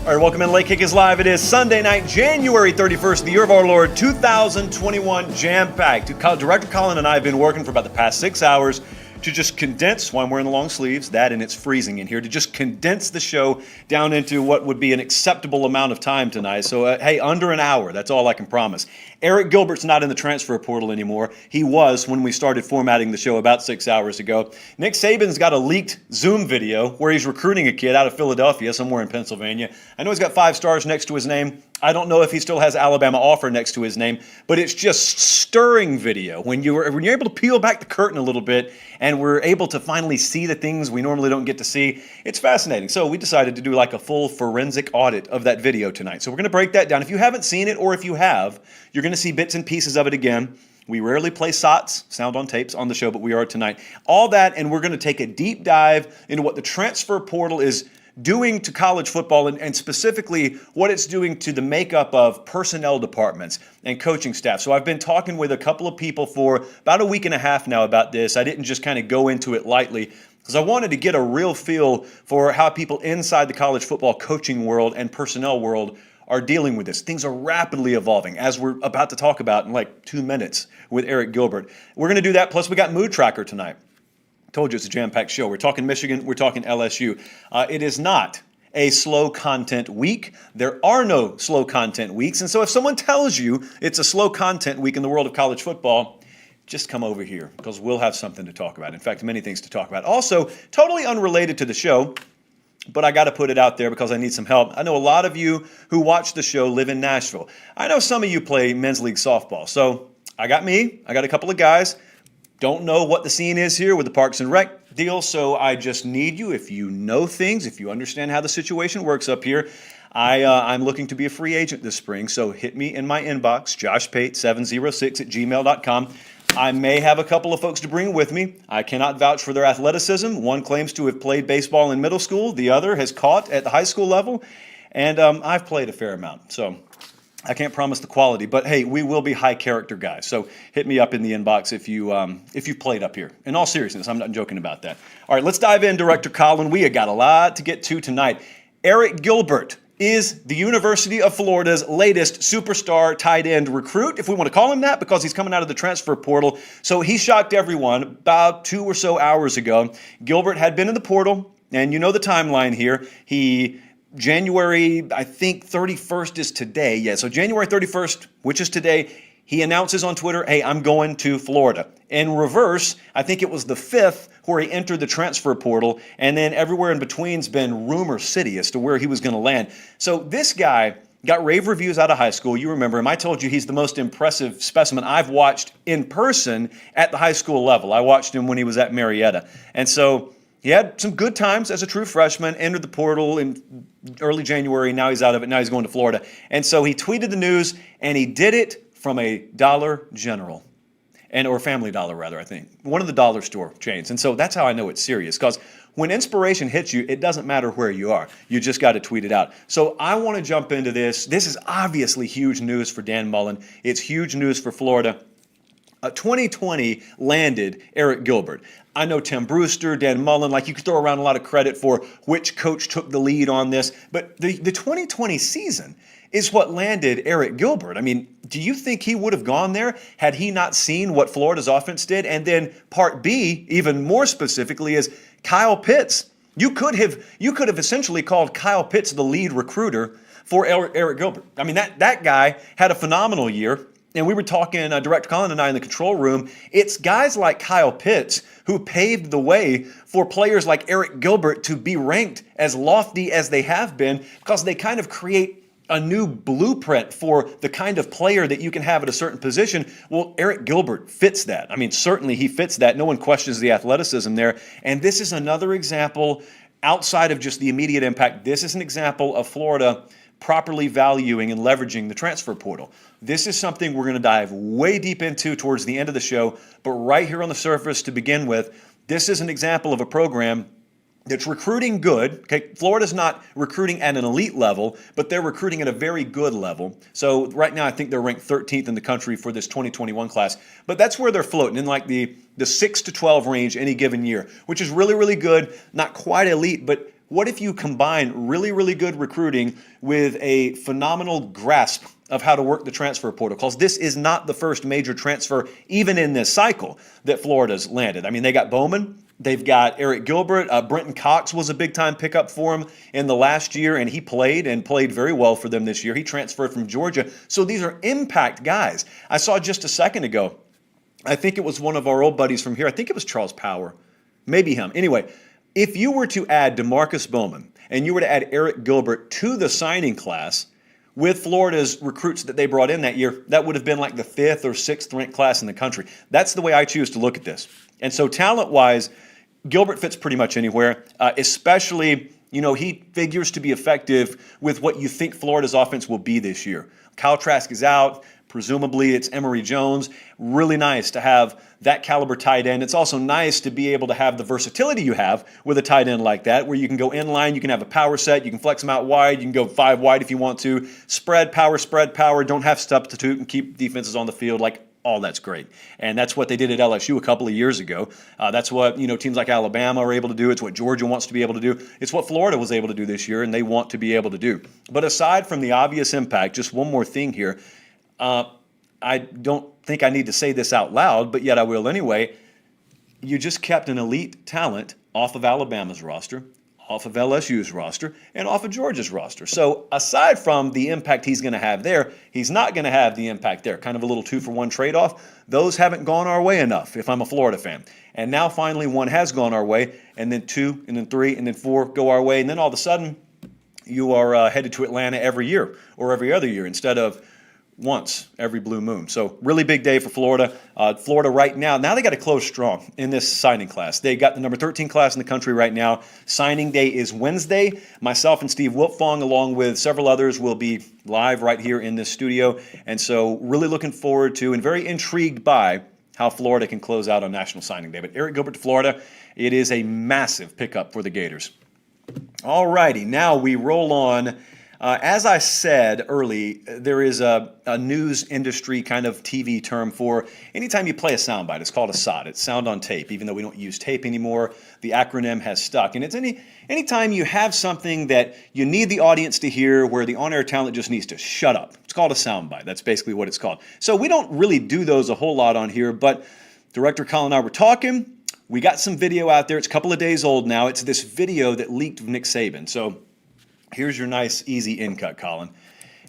All right, welcome in. Late Kick is live. It is Sunday night, January 31st, the year of our Lord, 2021, jam-packed. Director Colin and I have been working for about the past 6 hours to just condense, while I'm wearing the long sleeves, that and it's freezing in here, to just condense the show down into what would be an acceptable amount of time tonight. So, hey, under an hour, that's all I can promise. Eric Gilbert's not in the transfer portal anymore. He was when we started formatting the show about 6 hours ago. Nick Saban's got a leaked Zoom video where he's recruiting a kid out of Philadelphia, somewhere in Pennsylvania. I know he's got 5 stars next to his name. I don't know if he still has Alabama offer next to his name, but it's just stirring video. When you're able to peel back the curtain a little bit and we're able to finally see the things we normally don't get to see, it's fascinating. So we decided to do like a full forensic audit of that video tonight. So we're going to break that down. If you haven't seen it, or if you have, you're going to see bits and pieces of it again. We rarely play SOTs, sound on tapes, on the show, but we are tonight. All that, and we're going to take a deep dive into what the transfer portal is doing to college football, and specifically what it's doing to the makeup of personnel departments and coaching staff. So I've been talking with a couple of people for about a week and a half now about this. I didn't just kind of go into it lightly because I wanted to get a real feel for how people inside the college football coaching world and personnel world are dealing with this. Things are rapidly evolving, as we're about to talk about in like 2 minutes with Eric Gilbert. We're going to do that, plus we got Mood Tracker tonight. Told you it's a jam-packed show. We're talking Michigan, we're talking LSU. It is not a slow content week. There are no slow content weeks. And so if someone tells you it's a slow content week in the world of college football, just come over here because we'll have something to talk about. In fact, many things to talk about. Also, totally unrelated to the show, but I got to put it out there because I need some help. I know a lot of you who watch the show live in Nashville. I know some of you play men's league softball. So I got a couple of guys. Don't know what the scene is here with the Parks and Rec deal, so I just need you, if you know things, if you understand how the situation works up here. I'm looking to be a free agent this spring, so hit me in my inbox, joshpate706@gmail.com. I may have a couple of folks to bring with me. I cannot vouch for their athleticism. One claims to have played baseball in middle school. The other has caught at the high school level, and I've played a fair amount, so I can't promise the quality, but hey, we will be high character guys. So hit me up in the inbox if you've played up here. In all seriousness, I'm not joking about that. All right, let's dive in, Director Colin. We have got a lot to get to tonight. Eric Gilbert is the University of Florida's latest superstar tight end recruit, if we want to call him that, because he's coming out of the transfer portal. So he shocked everyone about 2 or so hours ago. Gilbert had been in the portal, and you know the timeline here. January, I think 31st is today. Yeah, so January 31st, which is today, he announces on Twitter, hey, I'm going to Florida. In reverse, I think it was the 5th where he entered the transfer portal, and then everywhere in between's been rumor city as to where he was going to land. So this guy got rave reviews out of high school. You remember him. I told you he's the most impressive specimen I've watched in person at the high school level. I watched him when he was at Marietta. And so he had some good times as a true freshman, entered the portal in early January. Now he's out of it. Now he's going to Florida. And so he tweeted the news, and he did it from a Dollar General, or Family Dollar, rather, I think. One of the dollar store chains. And so that's how I know it's serious, because when inspiration hits you, it doesn't matter where you are. You just got to tweet it out. So I want to jump into this. This is obviously huge news for Dan Mullen. It's huge news for Florida. 2020 landed Eric Gilbert. I know Tim Brewster, Dan Mullen, like you could throw around a lot of credit for which coach took the lead on this, but the 2020 season is what landed Eric Gilbert. I mean, do you think he would have gone there had he not seen what Florida's offense did? And then part B, even more specifically, is Kyle Pitts. You could have essentially called Kyle Pitts the lead recruiter for Eric Gilbert. I mean, that guy had a phenomenal year. And we were talking, Director Colin and I in the control room, it's guys like Kyle Pitts who paved the way for players like Eric Gilbert to be ranked as lofty as they have been, because they kind of create a new blueprint for the kind of player that you can have at a certain position. Well, Eric Gilbert fits that. I mean, certainly he fits that. No one questions the athleticism there. And this is another example, outside of just the immediate impact, this is an example of Florida properly valuing and leveraging the transfer portal. This is something we're going to dive way deep into towards the end of the show, but right here on the surface to begin with, this is an example of a program that's recruiting good. Okay, Florida's not recruiting at an elite level, but they're recruiting at a very good level. So right now, I think they're ranked 13th in the country for this 2021 class. But that's where they're floating, in like the 6 to 12 range any given year, which is really, really good. Not quite elite, but What if you combine really, really good recruiting with a phenomenal grasp of how to work the transfer portal? Because this is not the first major transfer, even in this cycle, that Florida's landed. I mean, they got Bowman. They've got Eric Gilbert. Brenton Cox was a big-time pickup for him in the last year, and he played very well for them this year. He transferred from Georgia. So these are impact guys. I saw just a second ago, I think it was one of our old buddies from here. I think it was Charles Power. Maybe him. Anyway, if you were to add DeMarcus Bowman and you were to add Eric Gilbert to the signing class with Florida's recruits that they brought in that year, that would have been like the 5th or 6th ranked class in the country. That's the way I choose to look at this. And so talent-wise, Gilbert fits pretty much anywhere, especially, he figures to be effective with what you think Florida's offense will be this year. Kyle Trask is out. Presumably it's Emory Jones. Really nice to have that caliber tight end. It's also nice to be able to have the versatility you have with a tight end like that, where you can go inline, you can have a power set, you can flex them out wide, you can go 5 wide if you want to. Spread power, don't have to substitute and keep defenses on the field. All that's great. And that's what they did at LSU a couple of years ago. That's what, teams like Alabama are able to do. It's what Georgia wants to be able to do. It's what Florida was able to do this year, and they want to be able to do. But aside from the obvious impact, just one more thing here. I don't think I need to say this out loud, but yet I will anyway. You just kept an elite talent off of Alabama's roster, off of LSU's roster, and off of Georgia's roster. So aside from the impact he's going to have there, he's not going to have the impact there. Kind of a little 2-for-1 trade-off. Those haven't gone our way enough if I'm a Florida fan. And now finally one has gone our way, and then 2, and then 3, and then 4 go our way, and then all of a sudden you are headed to Atlanta every year or every other year instead of once every blue moon. So really big day for Florida. Florida right now they got to close strong in this signing class. They got the number 13 class in the country right now. Signing day is Wednesday. Myself and Steve Wiltfong, along with several others, will be live right here in this studio. And so really looking forward to and very intrigued by how Florida can close out on National Signing Day. But Eric Gilbert to Florida, it is a massive pickup for the Gators. All righty, now we roll on. As I said early, there is a news industry kind of TV term for anytime you play a soundbite. It's called a SOT. It's sound on tape. Even though we don't use tape anymore, the acronym has stuck. And it's anytime you have something that you need the audience to hear where the on-air talent just needs to shut up. It's called a soundbite. That's basically what it's called. So we don't really do those a whole lot on here, but Director Colin and I were talking. We got some video out there. It's a couple of days old now. It's this video that leaked of Nick Saban. So here's your nice, easy in-cut, Colin.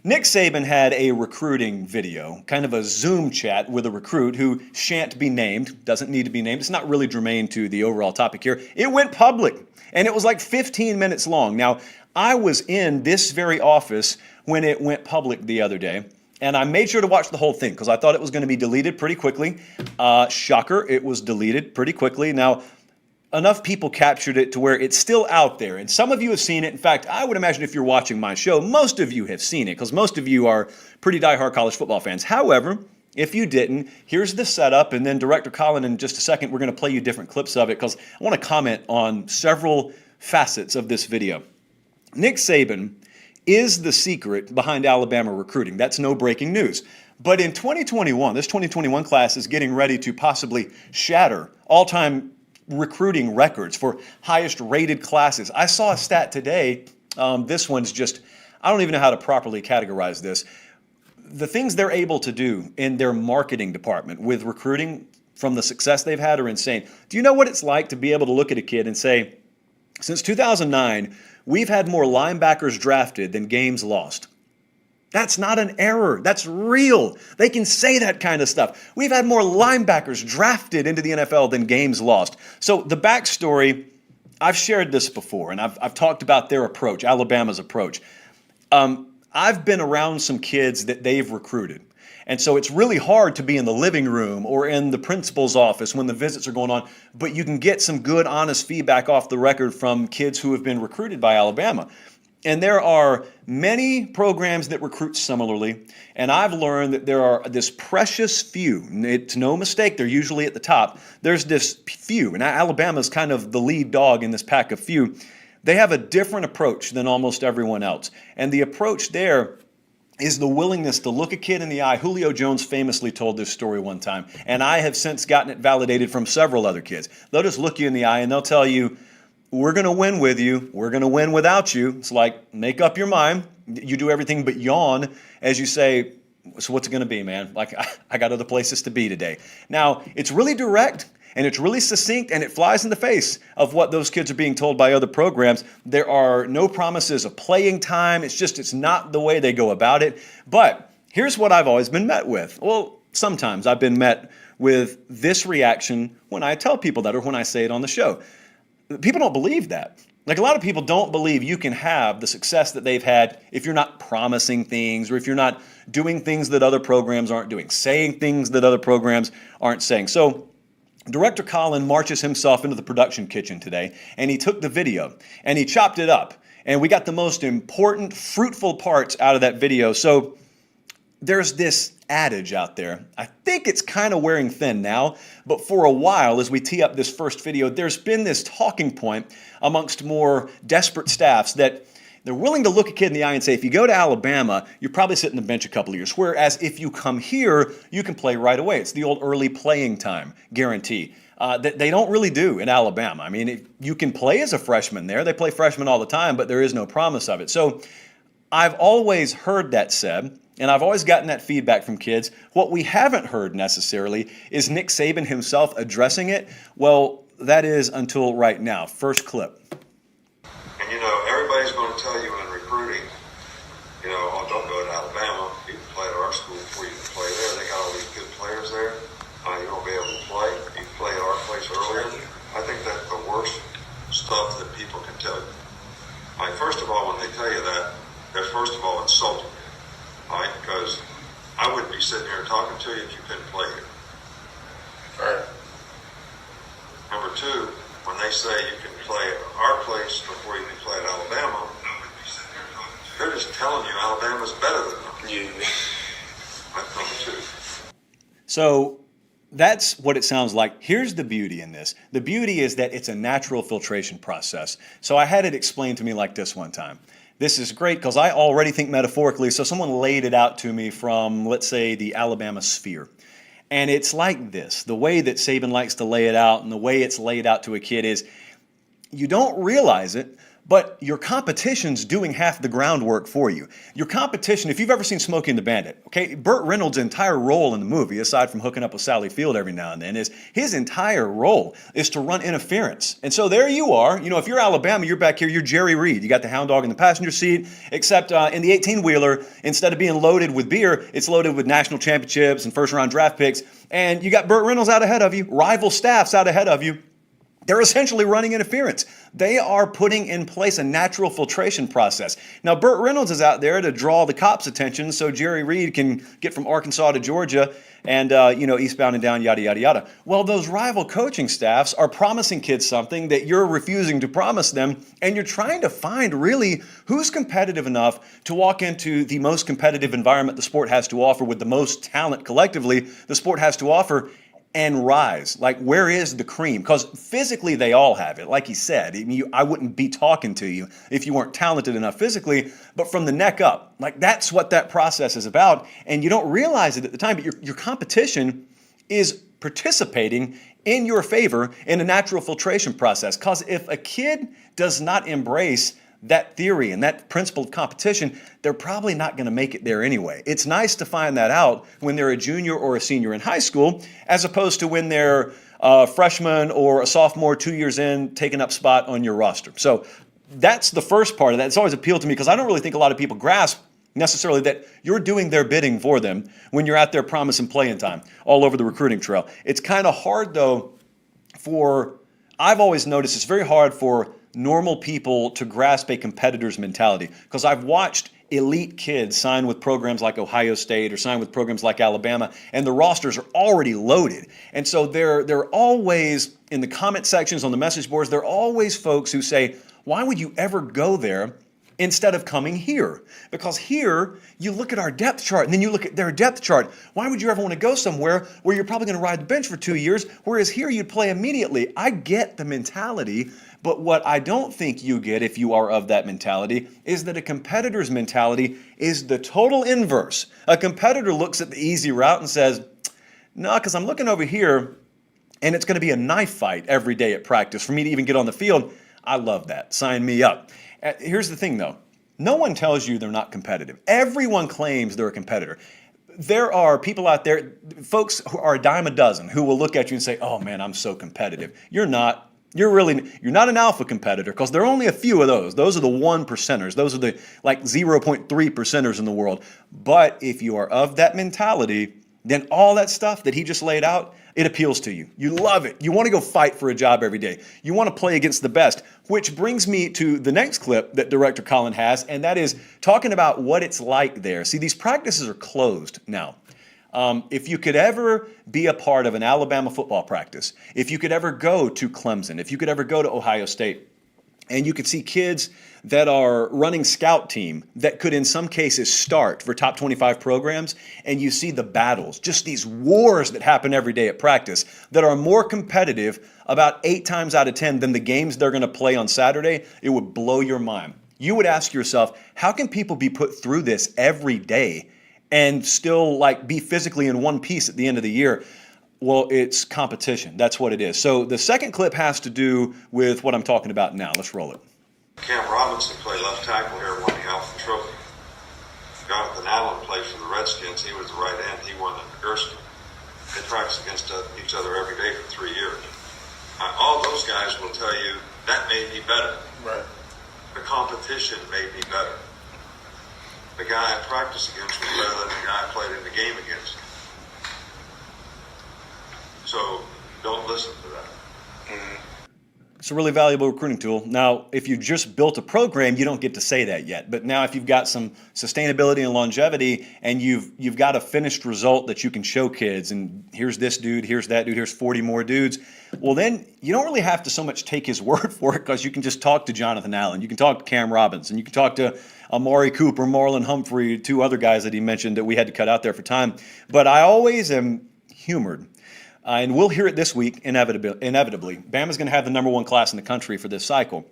Nick Saban had a recruiting video, kind of a Zoom chat with a recruit who shan't be named, doesn't need to be named. It's not really germane to the overall topic here. It went public, and it was like 15 minutes long. Now, I was in this very office when it went public the other day, and I made sure to watch the whole thing because I thought it was going to be deleted pretty quickly. Shocker, it was deleted pretty quickly. Now, enough people captured it to where it's still out there. And some of you have seen it. In fact, I would imagine if you're watching my show, most of you have seen it because most of you are pretty diehard college football fans. However, if you didn't, here's the setup. And then Director Colin, in just a second, we're going to play you different clips of it because I want to comment on several facets of this video. Nick Saban is the secret behind Alabama recruiting. That's no breaking news. But in 2021, this 2021 class is getting ready to possibly shatter all-time recruiting records for highest rated classes. I saw a stat today. This one's just, I don't even know how to properly categorize this. The things they're able to do in their marketing department with recruiting from the success they've had are insane. Do you know what it's like to be able to look at a kid and say, since 2009, we've had more linebackers drafted than games lost? That's not an error. That's real. They can say that kind of stuff. We've had more linebackers drafted into the NFL than games lost. So the backstory, I've shared this before, and I've talked about their approach, Alabama's approach. I've been around some kids that they've recruited. And so it's really hard to be in the living room or in the principal's office when the visits are going on, but you can get some good, honest feedback off the record from kids who have been recruited by Alabama. And there are many programs that recruit similarly, and I've learned that there are this precious few. It's no mistake, they're usually at the top. There's this few, and Alabama's kind of the lead dog in this pack of few. They have a different approach than almost everyone else. And the approach there is the willingness to look a kid in the eye. Julio Jones famously told this story one time, and I have since gotten it validated from several other kids. They'll just look you in the eye and they'll tell you, we're going to win with you. We're going to win without you. It's like, make up your mind. You do everything but yawn as you say, so what's it going to be, man? Like, I got other places to be today. Now, it's really direct and it's really succinct and it flies in the face of what those kids are being told by other programs. There are no promises of playing time. It's not the way they go about it. But here's what I've always been met with. Well, sometimes I've been met with this reaction when I tell people that or when I say it on the show. People don't believe that. Like, a lot of people don't believe you can have the success that they've had if you're not promising things or if you're not doing things that other programs aren't doing, saying things that other programs aren't saying. So Director Colin marches himself into the production kitchen today, and he took the video and he chopped it up. And we got the most important, fruitful parts out of that video. So there's this adage out there. I think it's kind of wearing thin now, but for a while, as we tee up this first video, there's been this talking point amongst more desperate staffs that they're willing to look a kid in the eye and say, if you go to Alabama, you're probably sitting the bench a couple of years. Whereas if you come here, you can play right away. It's the old early playing time guarantee that they don't really do in Alabama. I mean, you can play as a freshman there. They play freshmen all the time, but there is no promise of it. So I've always heard that said, and I've always gotten that feedback from kids. What we haven't heard necessarily is Nick Saban himself addressing it. Well, that is until right now. First clip. And everybody's going to tell you in recruiting, oh, don't go to Alabama. You can play at our school before you can play there. They got all these good players there. You won't be able to play. You can play at our place earlier. I think that's the worst stuff that people can tell you. First of all, when they tell you that, they're first of all insulting you. Because I wouldn't be sitting here talking to you if you couldn't play here. Right. Number two, when they say you can play at our place before you can play at Alabama, they're just telling you Alabama's better than them. Yeah. That's number two. So that's what it sounds like. Here's the beauty in this. The beauty is that it's a natural filtration process. So I had it explained to me like this one time. This is great because I already think metaphorically, so someone laid it out to me from, let's say, the Alabama sphere. And it's like this. The way that Saban likes to lay it out and the way it's laid out to a kid is you don't realize it, but your competition's doing half the groundwork for you. Your competition, if you've ever seen Smokey and the Bandit, okay, Burt Reynolds' entire role in the movie, aside from hooking up with Sally Field every now and then, is his entire role is to run interference. And so there you are. If you're Alabama, you're back here, you're Jerry Reed. You got the hound dog in the passenger seat, except in the 18-wheeler, instead of being loaded with beer, it's loaded with national championships and first-round draft picks. And you got Burt Reynolds out ahead of you, rival staffs out ahead of you. They're essentially running interference. They are putting in place a natural filtration process. Now, Burt Reynolds is out there to draw the cops' attention so Jerry Reed can get from Arkansas to Georgia and, eastbound and down, yada, yada, yada. Well, those rival coaching staffs are promising kids something that you're refusing to promise them, and you're trying to find really who's competitive enough to walk into the most competitive environment the sport has to offer with the most talent collectively the sport has to offer and rise. Like, where is the cream? Because physically they all have it. Like he said, I wouldn't be talking to you if you weren't talented enough physically, but from the neck up, like that's what that process is about. And you don't realize it at the time, but your competition is participating in your favor in a natural filtration process. Because if a kid does not embrace that theory and that principle of competition, they're probably not going to make it there anyway. It's nice to find that out when they're a junior or a senior in high school, as opposed to when they're a freshman or a sophomore 2 years in, taking up spot on your roster. So that's the first part of that. It's always appealed to me because I don't really think a lot of people grasp necessarily that you're doing their bidding for them when you're out there promising playing time all over the recruiting trail. It's kind of hard, though, I've always noticed it's very hard for normal people to grasp a competitor's mentality, because I've watched elite kids sign with programs like Ohio State or sign with programs like Alabama, and the rosters are already loaded. And so they're always in the comment sections on the message boards, there are always folks who say, why would you ever go there instead of coming here? Because here, you look at our depth chart and then you look at their depth chart. Why would you ever want to go somewhere where you're probably going to ride the bench for 2 years, whereas here you'd play immediately? I get the mentality, but what I don't think you get if you are of that mentality is that a competitor's mentality is the total inverse. A competitor looks at the easy route and says, no, because I'm looking over here and it's going to be a knife fight every day at practice for me to even get on the field. I love that. Sign me up. Here's the thing, though. No one tells you they're not competitive. Everyone claims they're a competitor. There are people out there, folks who are a dime a dozen, who will look at you and say, oh man, I'm so competitive. You're not. You're not an alpha competitor, because there are only a few of those. Those are the 1%ers. Those are the like 0.3%ers in the world. But if you are of that mentality, then all that stuff that he just laid out, it appeals to you. You love it. You want to go fight for a job every day. You want to play against the best, which brings me to the next clip that Director Colin has, and that is talking about what it's like there. See, these practices are closed now. If you could ever be a part of an Alabama football practice, if you could ever go to Clemson, if you could ever go to Ohio State, and you could see kids that are running scout team that could in some cases start for top 25 programs, and you see the battles, just these wars that happen every day at practice that are more competitive about 8 times out of 10 than the games they're going to play on Saturday, it would blow your mind. You would ask yourself, how can people be put through this every day and still like be physically in one piece at the end of the year? Well, it's competition. That's what it is. So the second clip has to do with what I'm talking about now. Let's roll it. Cam Robinson played left tackle here, won the Alpha Trophy. Jonathan Allen played for the Redskins. He was the right end. He won the Nagurski. They practiced against each other every day for 3 years. All those guys will tell you that made me better. Right. The competition made me better. The guy I practiced against was better than the guy I played in the game against. So don't listen to that. It's a really valuable recruiting tool. Now, if you just built a program, you don't get to say that yet. But now if you've got some sustainability and longevity, and you've got a finished result that you can show kids, and here's this dude, here's that dude, here's 40 more dudes, well then you don't really have to so much take his word for it, because you can just talk to Jonathan Allen, you can talk to Cam Robinson, you can talk to Amari Cooper, Marlon Humphrey, 2 other guys that he mentioned that we had to cut out there for time. But I always am humored. And we'll hear it this week, inevitably. Bama's going to have the number 1 class in the country for this cycle.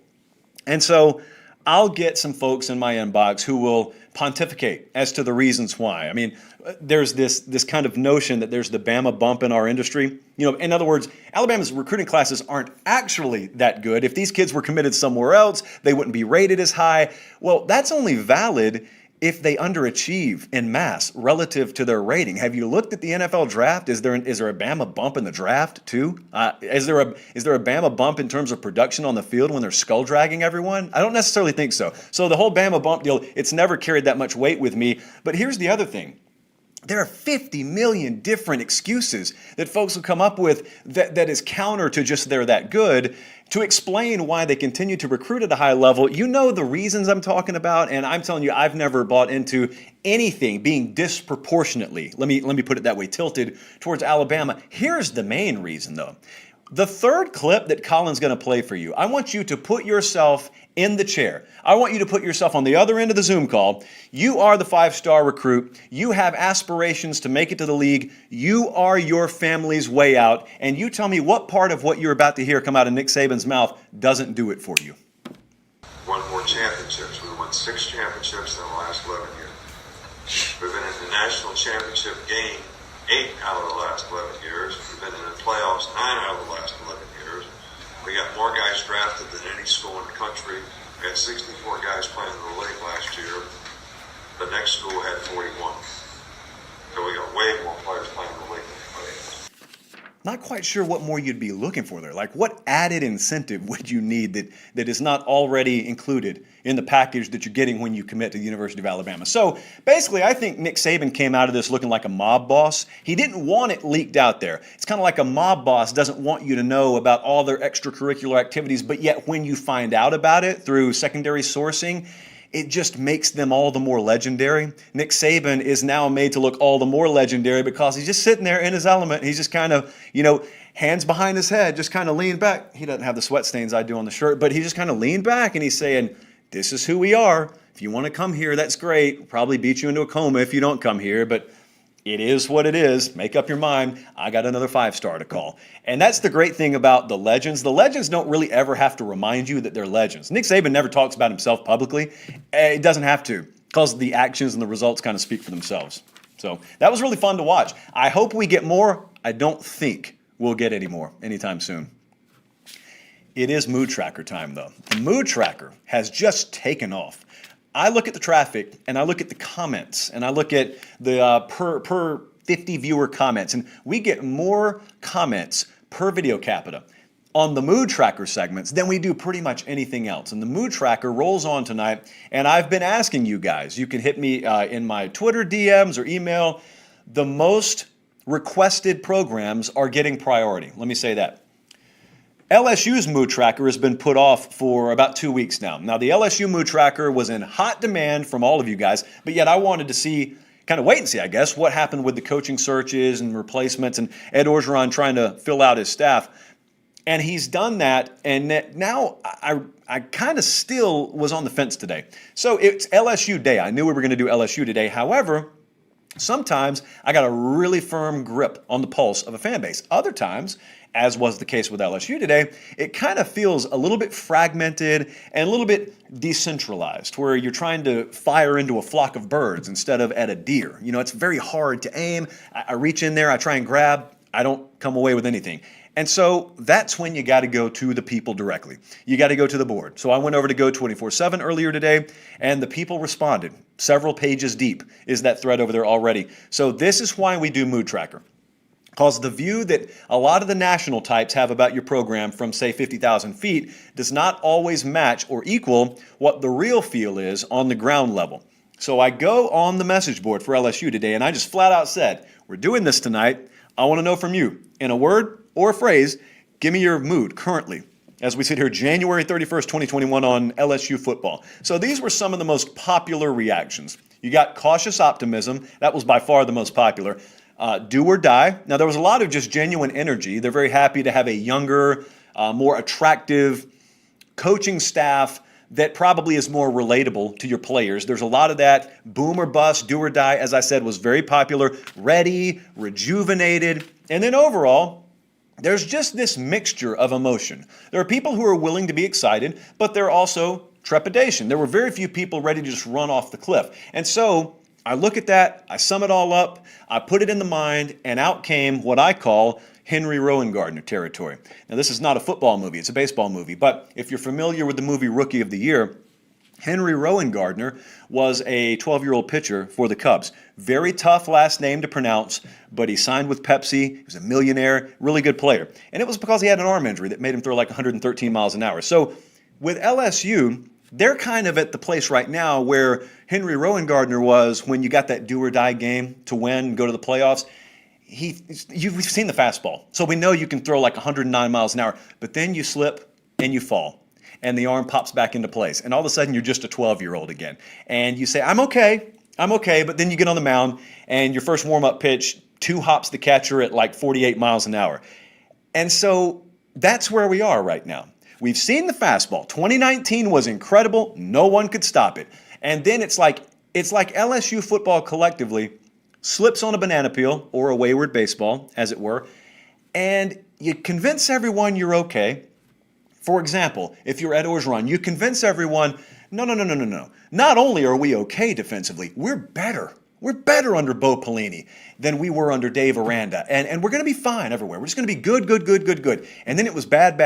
And so I'll get some folks in my inbox who will pontificate as to the reasons why. I mean, there's this kind of notion that there's the Bama bump in our industry. You know, in other words, Alabama's recruiting classes aren't actually that good. If these kids were committed somewhere else, they wouldn't be rated as high. Well, that's only valid if they underachieve in mass relative to their rating. Have you looked at the NFL draft? Is there a Bama bump in the draft too? Is there a Bama bump in terms of production on the field when they're skull dragging everyone? I don't necessarily think so. So the whole Bama bump deal, it's never carried that much weight with me. But here's the other thing. There are 50 million different excuses that folks will come up with that is counter to just they're that good to explain why they continue to recruit at a high level. You know the reasons I'm talking about, and I'm telling you, I've never bought into anything being disproportionately, let me put it that way, tilted towards Alabama. Here's the main reason, though. The third clip that Colin's going to play for you, I want you to put yourself in the chair. I want you to put yourself on the other end of the Zoom call. You are the 5-star recruit. You have aspirations to make it to the league. You are your family's way out. And you tell me what part of what you're about to hear come out of Nick Saban's mouth doesn't do it for you. Won more championships. We won 6 championships in the last 11 years. We've been in the national championship game 8 out of the last 11 years. We've been in the playoffs 9 out of the last 11 years. We got more guys drafted than any school in the country. We had 64 guys playing in the league last year. The next school had 41. So we got way more players playing in the league than anybody else. Not quite sure what more you'd be looking for there. Like, what added incentive would you need that is not already included in the package that you're getting when you commit to the University of Alabama? So basically, I think Nick Saban came out of this looking like a mob boss. He didn't want it leaked out there. It's kind of like a mob boss doesn't want you to know about all their extracurricular activities, but yet when you find out about it through secondary sourcing, it just makes them all the more legendary. Nick Saban is now made to look all the more legendary because he's just sitting there in his element. He's just kind of, hands behind his head, just kind of leaned back. He doesn't have the sweat stains I do on the shirt, but he just kind of leaned back and he's saying, this is who we are. If you want to come here, that's great. We'll probably beat you into a coma if you don't come here, but it is what it is. Make up your mind. I got another 5-star to call. And that's the great thing about the legends. The legends don't really ever have to remind you that they're legends. Nick Saban never talks about himself publicly. It doesn't have to, because the actions and the results kind of speak for themselves. So that was really fun to watch. I hope we get more. I don't think we'll get any more anytime soon. It is mood tracker time, though. The mood tracker has just taken off. I look at the traffic, and I look at the comments, and I look at the per 50 viewer comments, and we get more comments per video capita on the mood tracker segments than we do pretty much anything else. And the mood tracker rolls on tonight, and I've been asking you guys, you can hit me in my Twitter DMs or email, the most requested programs are getting priority. Let me say that. LSU's mood tracker has been put off for about 2 weeks now. Now, the LSU mood tracker was in hot demand from all of you guys, but yet I wanted to see, kind of wait and see, I guess, what happened with the coaching searches and replacements and Ed Orgeron trying to fill out his staff. And he's done that, and now I kind of still was on the fence today. So it's LSU day. I knew we were going to do LSU today. However, sometimes I got a really firm grip on the pulse of a fan base. Other times, as was the case with LSU today, it kind of feels a little bit fragmented and a little bit decentralized, where you're trying to fire into a flock of birds instead of at a deer. You know, it's very hard to aim. I reach in there, I try and grab, I don't come away with anything. And so that's when you got to go to the people directly. You got to go to the board. So I went over to Go 24/7 earlier today, and the people responded. Several pages deep is that thread over there already. So this is why we do Mood Tracker. Because the view that a lot of the national types have about your program from, say, 50,000 feet does not always match or equal what the real feel is on the ground level. So I go on the message board for LSU today, and I just flat out said, we're doing this tonight. I want to know from you, in a word or a phrase, give me your mood currently as we sit here January 31st, 2021 on LSU football. So these were some of the most popular reactions. You got cautious optimism. That was by far the most popular. Do or die. Now, there was a lot of just genuine energy. They're very happy to have a younger, more attractive coaching staff that probably is more relatable to your players. There's a lot of that. Boom or bust, do or die, as I said, was very popular. Ready, rejuvenated. And then overall, there's just this mixture of emotion. There are people who are willing to be excited, but there are also trepidation. There were very few people ready to just run off the cliff. And so I look at that, I sum it all up, I put it in the mind, and out came what I call Henry Rowan-Gardner territory. Now, this is not a football movie, it's a baseball movie, but if you're familiar with the movie Rookie of the Year, Henry Rowan-Gardner was a 12-year-old pitcher for the Cubs. Very tough last name to pronounce, but he signed with Pepsi. He was a millionaire, really good player. And it was because he had an arm injury that made him throw like 113 miles an hour. So with LSU, they're kind of at the place right now where Henry Rowan-Gardner was when you got that do-or-die game to win and go to the playoffs. You've seen the fastball, so we know you can throw like 109 miles an hour, but then you slip and you fall, and the arm pops back into place, and all of a sudden you're just a 12-year-old again. And you say, I'm okay, but then you get on the mound, and your first warm-up pitch, 2 hops the catcher at like 48 miles an hour. And so that's where we are right now. We've seen the fastball. 2019 was incredible. No one could stop it. And then it's like LSU football collectively slips on a banana peel or a wayward baseball, as it were, and you convince everyone you're okay. For example, if you're Ed Orgeron, you convince everyone, no. Not only are we okay defensively, we're better. We're better under Bo Pelini than we were under Dave Aranda. And we're going to be fine everywhere. We're just going to be good. And then it was bad.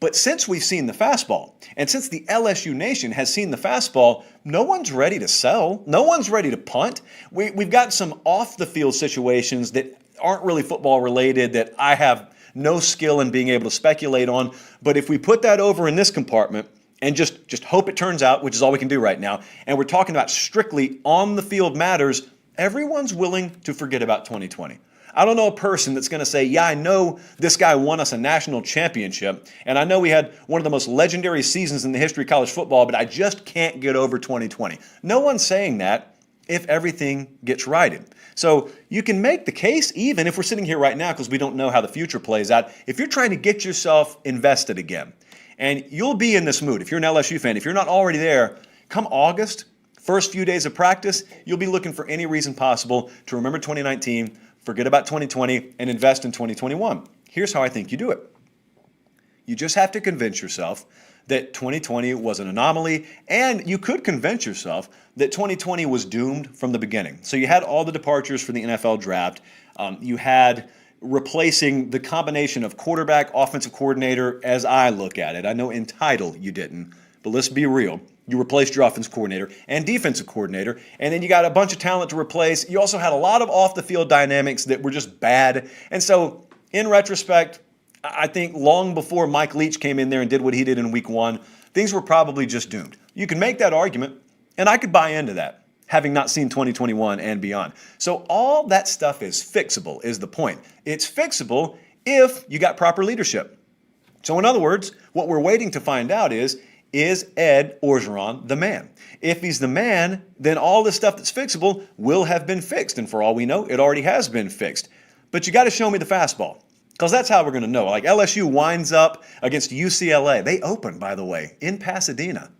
But since we've seen the fastball, and since the LSU Nation has seen the fastball, no one's ready to sell. No one's ready to punt. We've got some off-the-field situations that aren't really football related that I have no skill in being able to speculate on. But if we put that over in this compartment and just hope it turns out, which is all we can do right now, and we're talking about strictly on-the-field matters, everyone's willing to forget about 2020. I don't know a person that's going to say, yeah, I know this guy won us a national championship, and I know we had one of the most legendary seasons in the history of college football, but I just can't get over 2020. No one's saying that if everything gets righted. So you can make the case, even if we're sitting here right now because we don't know how the future plays out, if you're trying to get yourself invested again, and you'll be in this mood. If you're an LSU fan, if you're not already there, come August, first few days of practice, you'll be looking for any reason possible to remember 2019, forget about 2020, and invest in 2021. Here's how I think you do it. You just have to convince yourself that 2020 was an anomaly, and you could convince yourself that 2020 was doomed from the beginning. So you had all the departures for the NFL draft. You had replacing the combination of quarterback, offensive coordinator as I look at it. I know in title you didn't, but let's be real. You replaced your offensive coordinator and defensive coordinator, and then you got a bunch of talent to replace. You also had a lot of off-the-field dynamics that were just bad. And so, in retrospect, I think long before Mike Leach came in there and did what he did in week 1, things were probably just doomed. You can make that argument, and I could buy into that, having not seen 2021 and beyond. So all that stuff is fixable, is the point. It's fixable if you got proper leadership. So in other words, what we're waiting to find out is Ed Orgeron the man? If he's the man, then all this stuff that's fixable will have been fixed. And for all we know, it already has been fixed. But you got to show me the fastball, because that's how we're going to know. Like LSU winds up against UCLA. They open, by the way, in Pasadena.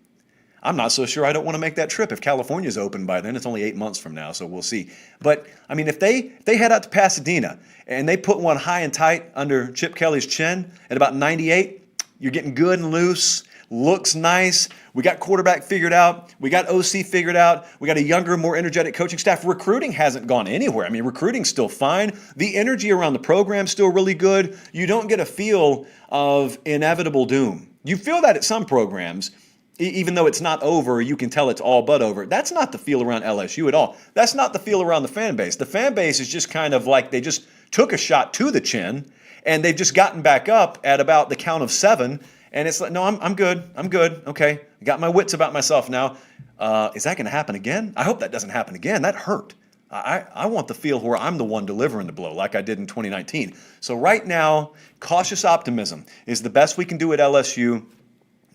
I'm not so sure I don't want to make that trip. If California's open by then, it's only 8 months from now, so we'll see. But, I mean, if they head out to Pasadena and they put one high and tight under Chip Kelly's chin at about 98, you're getting good and loose, looks nice. We got quarterback figured out. We got OC figured out. We got a younger, more energetic coaching staff. Recruiting hasn't gone anywhere. I mean, recruiting's still fine. The energy around the program's still really good. You don't get a feel of inevitable doom. You feel that at some programs. Even though it's not over, you can tell it's all but over. That's not the feel around LSU at all. That's not the feel around the fan base. The fan base is just kind of like they just took a shot to the chin, and they've just gotten back up at about the count of 7. And it's like, no, I'm good. I'm good. Okay. I got my wits about myself now. Is that going to happen again? I hope that doesn't happen again. That hurt. I want the feel where I'm the one delivering the blow like I did in 2019. So right now, cautious optimism is the best we can do at LSU.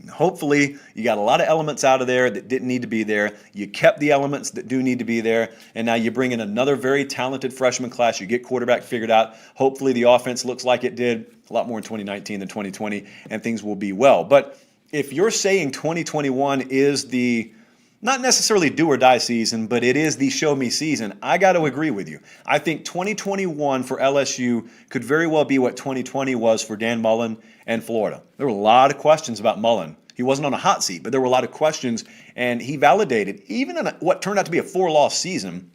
Hopefully, you got a lot of elements out of there that didn't need to be there. You kept the elements that do need to be there. And now you bring in another very talented freshman class. You get quarterback figured out. Hopefully, the offense looks like it did a lot more in 2019 than 2020, and things will be well. But if you're saying 2021 is the not necessarily do or die season, but it is the show me season, I got to agree with you. I think 2021 for LSU could very well be what 2020 was for Dan Mullen and Florida. There were a lot of questions about Mullen. He wasn't on a hot seat, but there were a lot of questions, and he validated, even in what turned out to be a 4-loss season.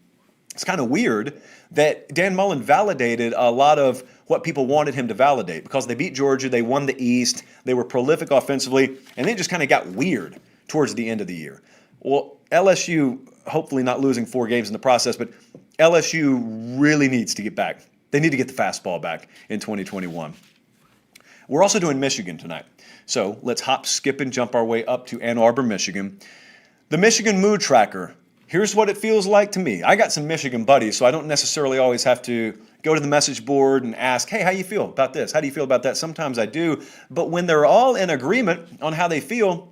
It's kind of weird that Dan Mullen validated a lot of what people wanted him to validate, because they beat Georgia, they won the East, they were prolific offensively, and then it just kind of got weird towards the end of the year. Well, LSU, hopefully not losing 4 games in the process, but LSU really needs to get back. They need to get the fastball back in 2021. We're also doing Michigan tonight. So let's hop, skip, and jump our way up to Ann Arbor, Michigan. The Michigan Mood Tracker. Here's what it feels like to me. I got some Michigan buddies, so I don't necessarily always have to go to the message board and ask, hey, how you feel about this? How do you feel about that? Sometimes I do. But when they're all in agreement on how they feel,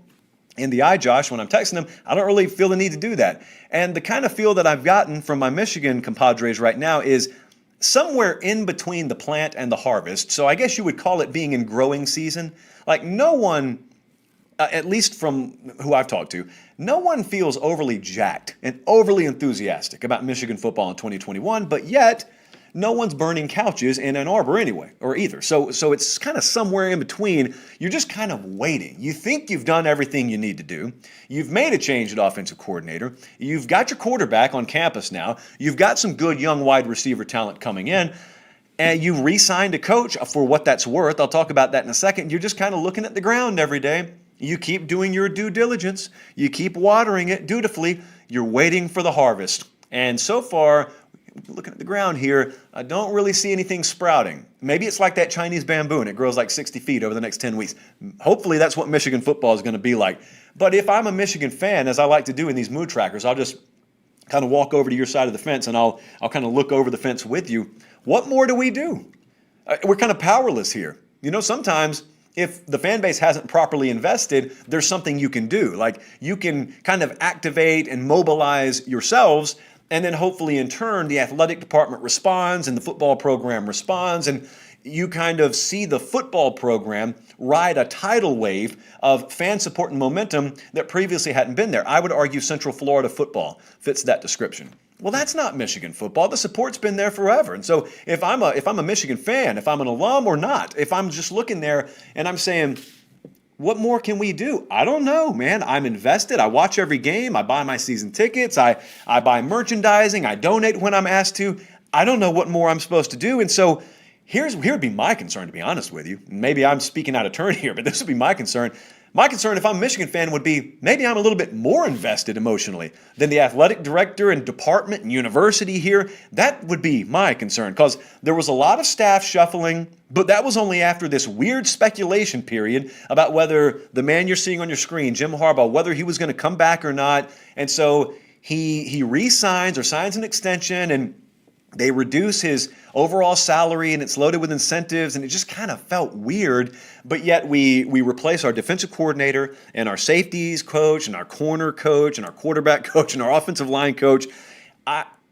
in the iJosh, when I'm texting them, I don't really feel the need to do that. And the kind of feel that I've gotten from my Michigan compadres right now is somewhere in between the plant and the harvest. So I guess you would call it being in growing season. Like no one, at least from who I've talked to, no one feels overly jacked and overly enthusiastic about Michigan football in 2021, but yet no one's burning couches in Ann Arbor anyway, or either. So it's kind of somewhere in between. You're just kind of waiting. You think you've done everything you need to do. You've made a change at offensive coordinator. You've got your quarterback on campus now. You've got some good young wide receiver talent coming in. And you re-signed a coach for what that's worth. I'll talk about that in a second. You're just kind of looking at the ground every day. You keep doing your due diligence. You keep watering it dutifully. You're waiting for the harvest. And so far, looking at the ground here, I don't really see anything sprouting. Maybe it's like that Chinese bamboo and it grows like 60 feet over the next 10 weeks. Hopefully that's what Michigan football is going to be like. But if I'm a Michigan fan, as I like to do in these mood trackers, I'll just kind of walk over to your side of the fence and I'll kind of look over the fence with you. What more do we do? We're kind of powerless here. You know, sometimes if the fan base hasn't properly invested, there's something you can do. Like you can kind of activate and mobilize yourselves. And then hopefully in turn, the athletic department responds and the football program responds. And you kind of see the football program ride a tidal wave of fan support and momentum that previously hadn't been there. I would argue Central Florida football fits that description. Well, that's not Michigan football. The support's been there forever. And so if I'm a Michigan fan, if I'm an alum or not, if I'm just looking there and I'm saying, what more can we do? I don't know, man. I'm invested. I watch every game. I buy my season tickets. I buy merchandising. I donate when I'm asked to. I don't know what more I'm supposed to do. And so here would be my concern, to be honest with you. Maybe I'm speaking out of turn here, but this would be my concern. My concern, if I'm a Michigan fan, would be maybe I'm a little bit more invested emotionally than the athletic director and department and university here. That would be my concern, because there was a lot of staff shuffling, but that was only after this weird speculation period about whether the man you're seeing on your screen, Jim Harbaugh, whether he was going to come back or not. And so he re-signs or signs an extension, and they reduce his overall salary, and it's loaded with incentives, and it just kind of felt weird. But yet we replace our defensive coordinator and our safeties coach and our corner coach and our quarterback coach and our offensive line coach.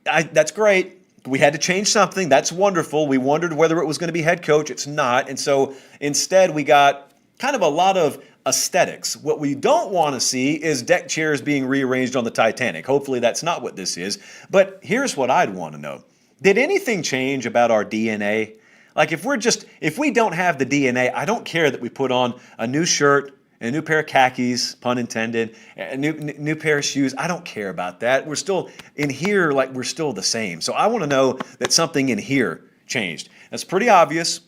That's great. We had to change something. That's wonderful. We wondered whether it was going to be head coach. It's not. And so instead we got kind of a lot of aesthetics. What we don't want to see is deck chairs being rearranged on the Titanic. Hopefully that's not what this is. But here's what I'd want to know. Did anything change about our DNA? Like if we don't have the DNA, I don't care that we put on a new shirt, a new pair of khakis, pun intended, a new pair of shoes. I don't care about that. We're still in here, like we're still the same. So I want to know that something in here changed. It's pretty obvious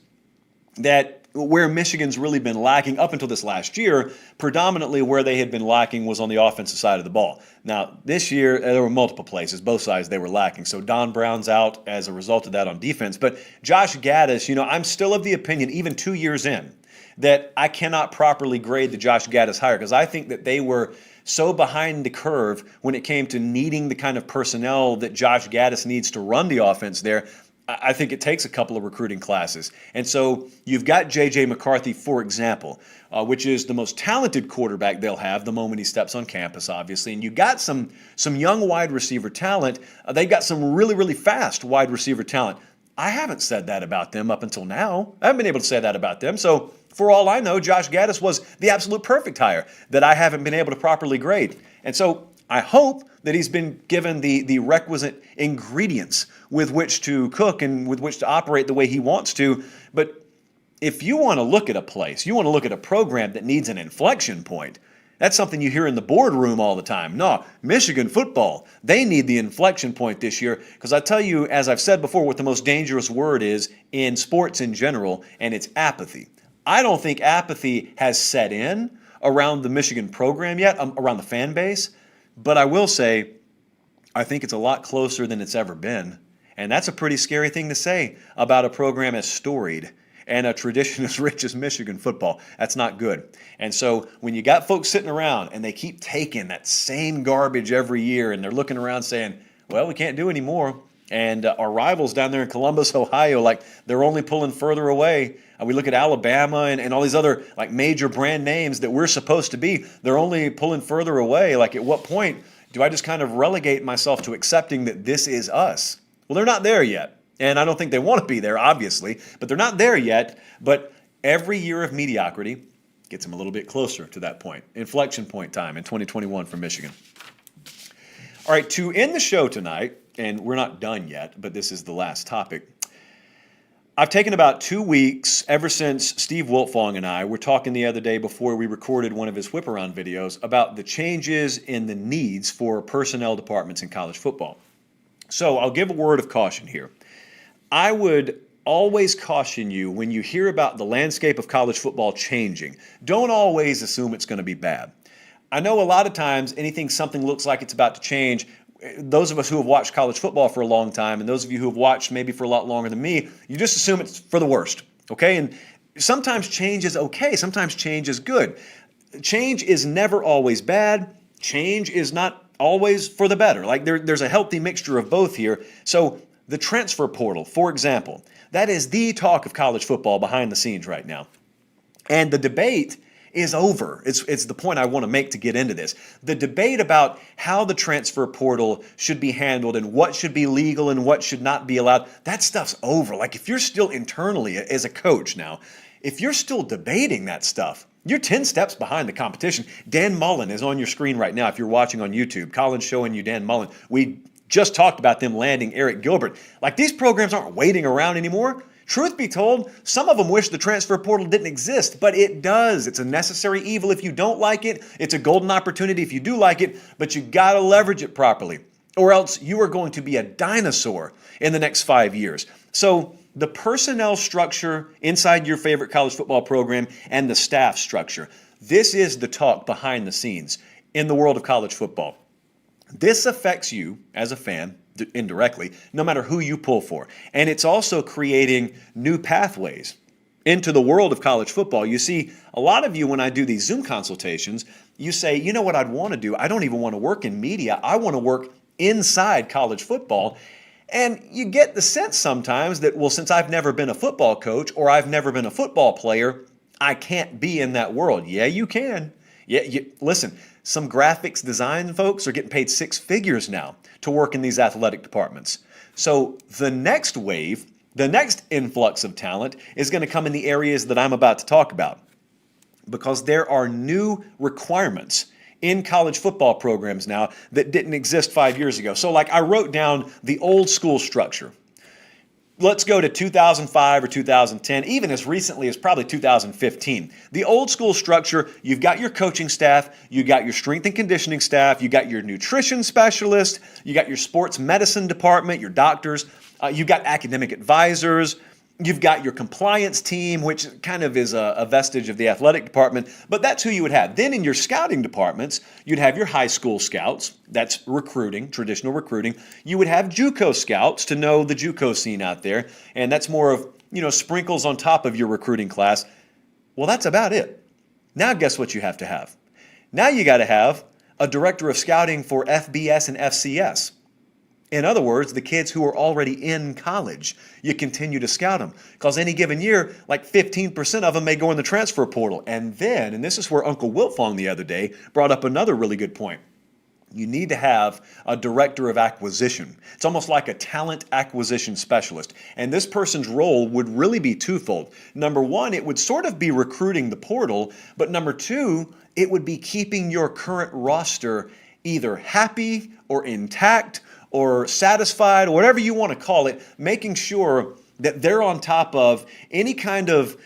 that where Michigan's really been lacking up until this last year, predominantly where they had been lacking was on the offensive side of the ball. Now, this year, there were multiple places, both sides they were lacking. So Don Brown's out as a result of that on defense. But Josh Gaddis, I'm still of the opinion, even 2 years in, that I cannot properly grade the Josh Gaddis hire, because I think that they were so behind the curve when it came to needing the kind of personnel that Josh Gaddis needs to run the offense there. I think it takes a couple of recruiting classes. And so you've got J.J. McCarthy, for example, which is the most talented quarterback they'll have the moment he steps on campus, obviously. And you've got some young wide receiver talent. They've got some really, really fast wide receiver talent. I haven't said that about them up until now. I haven't been able to say that about them. So for all I know, Josh Gaddis was the absolute perfect hire that I haven't been able to properly grade. And so I hope that he's been given the requisite ingredients with which to cook and with which to operate the way he wants to. But if you want to look at a place, you want to look at a program that needs an inflection point, that's something you hear in the boardroom all the time. No, Michigan football, they need the inflection point this year, because I tell you, as I've said before, what the most dangerous word is in sports in general, and it's apathy. I don't think apathy has set in around the Michigan program yet, around the fan base. But I will say, I think it's a lot closer than it's ever been. And that's a pretty scary thing to say about a program as storied and a tradition as rich as Michigan football. That's not good. And so when you got folks sitting around and they keep taking that same garbage every year and they're looking around saying, well, we can't do any more. And our rivals down there in Columbus, Ohio, like they're only pulling further away. We look at Alabama and all these other like major brand names that we're supposed to be. They're only pulling further away. Like at what point do I just kind of relegate myself to accepting that this is us? Well, they're not there yet. And I don't think they want to be there, obviously, but they're not there yet. But every year of mediocrity gets them a little bit closer to that point. Inflection point time in 2021 for Michigan. All right, to end the show tonight, and we're not done yet, but this is the last topic. I've taken about 2 weeks ever since Steve Wiltfong and I were talking the other day before we recorded one of his whip-around videos about the changes in the needs for personnel departments in college football. So I'll give a word of caution here. I would always caution you when you hear about the landscape of college football changing. Don't always assume it's going to be bad. I know a lot of times something looks like it's about to change, those of us who have watched college football for a long time, and those of you who have watched maybe for a lot longer than me, you just assume it's for the worst, okay? And sometimes change is okay. Sometimes change is good. Change is never always bad. Change is not always for the better. Like there's a healthy mixture of both here. So the transfer portal, for example, that is the talk of college football behind the scenes right now. And the debate is over. It's the point I want to make to get into this. The debate about how the transfer portal should be handled and what should be legal and what should not be allowed, that stuff's over. Like if you're still internally as a coach now, if you're still debating that stuff, you're 10 steps behind the competition. Dan Mullen is on your screen right now if you're watching on YouTube. Colin's showing you Dan Mullen. We just talked about them landing Eric Gilbert. Like these programs aren't waiting around anymore. Truth be told, some of them wish the transfer portal didn't exist, but it does. It's a necessary evil if you don't like it. It's a golden opportunity if you do like it, but you got to leverage it properly, or else you are going to be a dinosaur in the next 5 years. So the personnel structure inside your favorite college football program and the staff structure. This is the talk behind the scenes in the world of college football. This affects you as a fan indirectly, no matter who you pull for. And it's also creating new pathways into the world of college football. You see, a lot of you, when I do these Zoom consultations, you say, you know what I'd want to do? I don't even want to work in media. I want to work inside college football. And you get the sense sometimes that, well, since I've never been a football coach or I've never been a football player, I can't be in that world. Yeah, you can. Yeah, listen, some graphics design folks are getting paid six figures now to work in these athletic departments. So the next wave, the next influx of talent is going to come in the areas that I'm about to talk about, because there are new requirements in college football programs now that didn't exist 5 years ago. So like I wrote down the old school structure. Let's go to 2005 or 2010, even as recently as probably 2015. The old school structure, you've got your coaching staff, you got your strength and conditioning staff, you got your nutrition specialist, you got your sports medicine department, your doctors, you've got academic advisors, you've got your compliance team, which kind of is a vestige of the athletic department, but that's who you would have. Then in your scouting departments, you'd have your high school scouts. That's recruiting, traditional recruiting. You would have JUCO scouts to know the JUCO scene out there, and that's more of, sprinkles on top of your recruiting class. Well, that's about it. Now guess what you have to have? Now you got to have a director of scouting for FBS and FCS. In other words, the kids who are already in college, you continue to scout them. Because any given year, like 15% of them may go in the transfer portal. And then, and this is where Uncle Wiltfong the other day brought up another really good point, you need to have a director of acquisition. It's almost like a talent acquisition specialist. And this person's role would really be twofold. Number one, it would sort of be recruiting the portal. But number two, it would be keeping your current roster either happy or intact or satisfied, or whatever you want to call it, making sure that they're on top of any kind of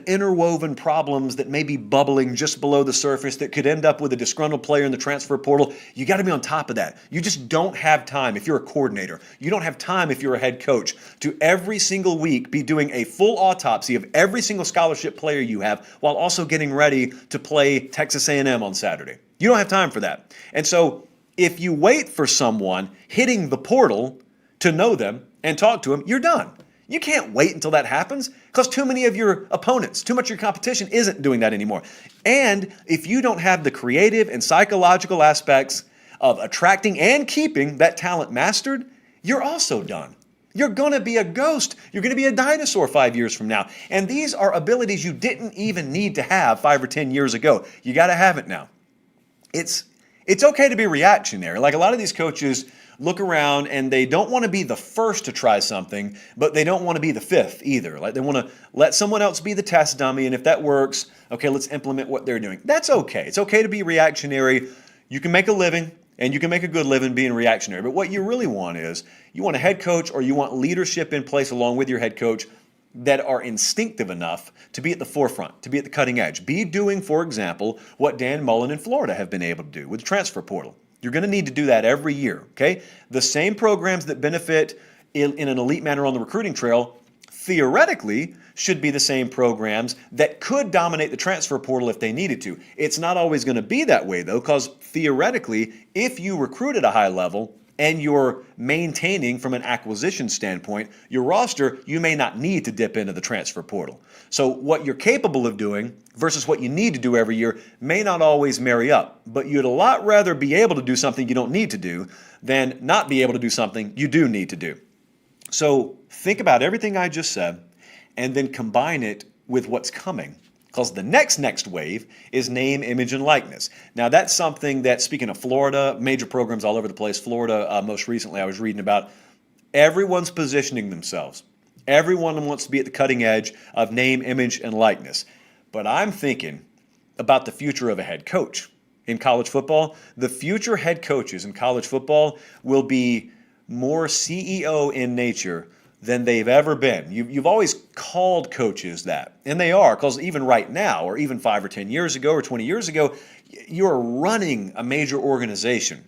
interwoven problems that may be bubbling just below the surface that could end up with a disgruntled player in the transfer portal. You got to be on top of that. You just don't have time if you're a coordinator. You don't have time if you're a head coach to every single week be doing a full autopsy of every single scholarship player you have while also getting ready to play Texas A&M on Saturday. You don't have time for that. And so if you wait for someone hitting the portal to know them and talk to them, you're done. You can't wait until that happens because too many of your opponents, too much of your competition isn't doing that anymore. And if you don't have the creative and psychological aspects of attracting and keeping that talent mastered, you're also done. You're going to be a ghost. You're going to be a dinosaur 5 years from now. And these are abilities you didn't even need to have 5 or 10 years ago. You got to have it now. It's okay to be reactionary. Like a lot of these coaches look around and they don't want to be the first to try something, but they don't want to be the fifth either. Like they want to let someone else be the test dummy, and if that works, okay, let's implement what they're doing. That's okay. It's okay to be reactionary. You can make a living, and you can make a good living being reactionary. But what you really want is you want a head coach or you want leadership in place along with your head coach that are instinctive enough to be at the forefront, to be at the cutting edge. Be doing, for example, what Dan Mullen in Florida have been able to do with the transfer portal. You're going to need to do that every year, okay? The same programs that benefit in an elite manner on the recruiting trail theoretically should be the same programs that could dominate the transfer portal if they needed to. It's not always going to be that way, though, because theoretically, if you recruit at a high level, and you're maintaining from an acquisition standpoint your roster, you may not need to dip into the transfer portal. So what you're capable of doing versus what you need to do every year may not always marry up, but you'd a lot rather be able to do something you don't need to do than not be able to do something you do need to do. So think about everything I just said and then combine it with what's coming. Because the next wave is name, image, and likeness. Now, that's something that, speaking of Florida, major programs all over the place, Florida, most recently I was reading about, everyone's positioning themselves. Everyone wants to be at the cutting edge of name, image, and likeness. But I'm thinking about the future of a head coach in college football. The future head coaches in college football will be more CEO in nature than they've ever been. You've always called coaches that, and they are, because even right now, or even 5 or 10 years ago or 20 years ago, you're running a major organization.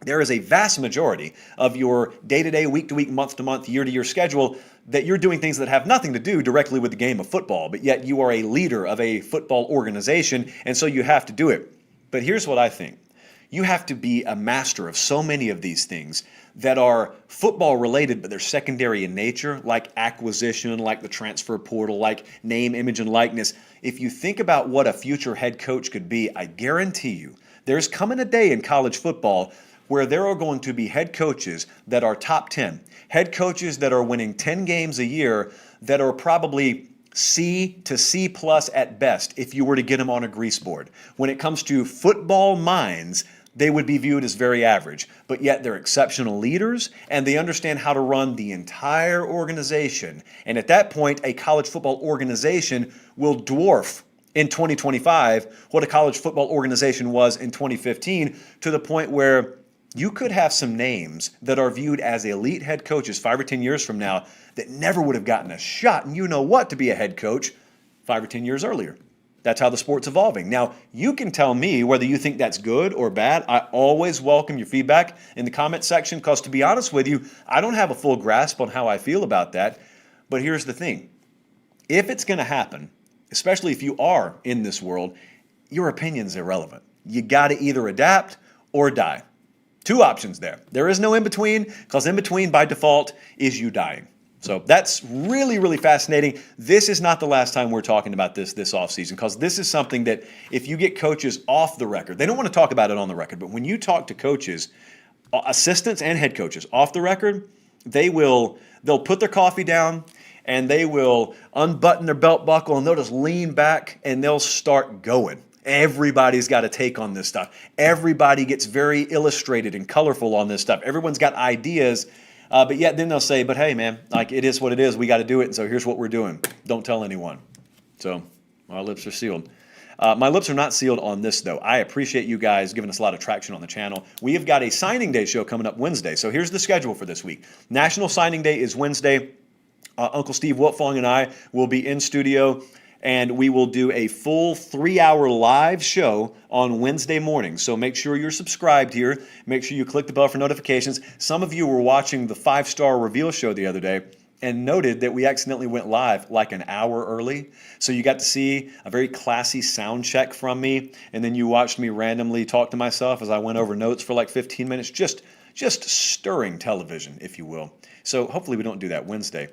there is a vast majority of your day-to-day, week-to-week, month-to-month, year-to-year schedule that you're doing things that have nothing to do directly with the game of football, but yet you are a leader of a football organization, and so you have to do it. But here's what I think. You have to be a master of so many of these things that are football related, but they're secondary in nature, like acquisition, like the transfer portal, like name, image, and likeness. If you think about what a future head coach could be, I guarantee you there's coming a day in college football where there are going to be head coaches that are top 10, head coaches that are winning 10 games a year that are probably C to C plus at best if you were to get them on a grease board. When it comes to football minds, they would be viewed as very average, but yet they're exceptional leaders and they understand how to run the entire organization. And at that point, a college football organization will dwarf in 2025 what a college football organization was in 2015, to the point where you could have some names that are viewed as elite head coaches 5 or 10 years from now that never would have gotten a shot, and you know what, to be a head coach 5 or 10 years earlier. That's how the sport's evolving. Now, you can tell me whether you think that's good or bad. I always welcome your feedback in the comment section, because to be honest with you, I don't have a full grasp on how I feel about that. But here's the thing. If it's going to happen, especially if you are in this world, your opinion's irrelevant. You got to either adapt or die. Two options there. There is no in between, because in between by default is you dying. So that's really, really fascinating. This is not the last time we're talking about this offseason, because this is something that if you get coaches off the record, they don't want to talk about it on the record, but when you talk to coaches, assistants and head coaches off the record, they'll put their coffee down and they will unbutton their belt buckle and they'll just lean back and they'll start going. Everybody's got a take on this stuff. Everybody gets very illustrated and colorful on this stuff. Everyone's got ideas, but yet then they'll say, but hey, man, like it is what it is. We got to do it, and so here's what we're doing. Don't tell anyone. So my lips are sealed. My lips are not sealed on this, though. I appreciate you guys giving us a lot of traction on the channel. We have got a signing day show coming up Wednesday. So here's the schedule for this week. National Signing Day is Wednesday. Uncle Steve Wiltfong and I will be in studio, and we will do a full 3-hour live show on Wednesday morning. So make sure you're subscribed here. Make sure you click the bell for notifications. Some of you were watching the 5-star reveal show the other day and noted that we accidentally went live like an hour early. So you got to see a very classy sound check from me, and then you watched me randomly talk to myself as I went over notes for like 15 minutes. Just stirring television, if you will. So hopefully we don't do that Wednesday.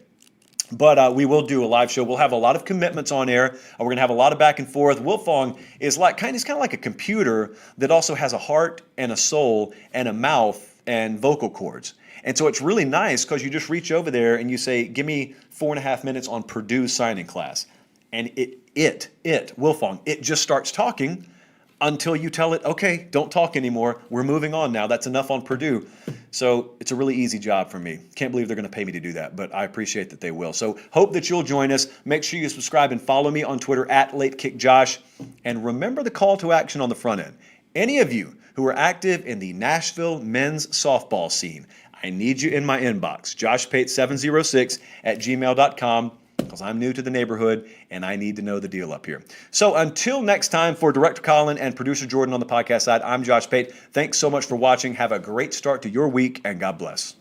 But we will do a live show. We'll have a lot of commitments on air. We're going to have a lot of back and forth. Wiltfong is kind of like a computer that also has a heart and a soul and a mouth and vocal cords. And so it's really nice because you just reach over there and you say, give me 4.5 minutes on Purdue signing class. And Wiltfong, it just starts talking until you tell it, okay, don't talk anymore. We're moving on now. That's enough on Purdue. So it's a really easy job for me. Can't believe they're going to pay me to do that, but I appreciate that they will. So hope that you'll join us. Make sure you subscribe and follow me on Twitter @LateKickJosh. And remember the call to action on the front end. Any of you who are active in the Nashville men's softball scene, I need you in my inbox, joshpate706@gmail.com. because I'm new to the neighborhood and I need to know the deal up here. So until next time, for Director Colin and Producer Jordan on the podcast side, I'm Josh Pate. Thanks so much for watching. Have a great start to your week, and God bless.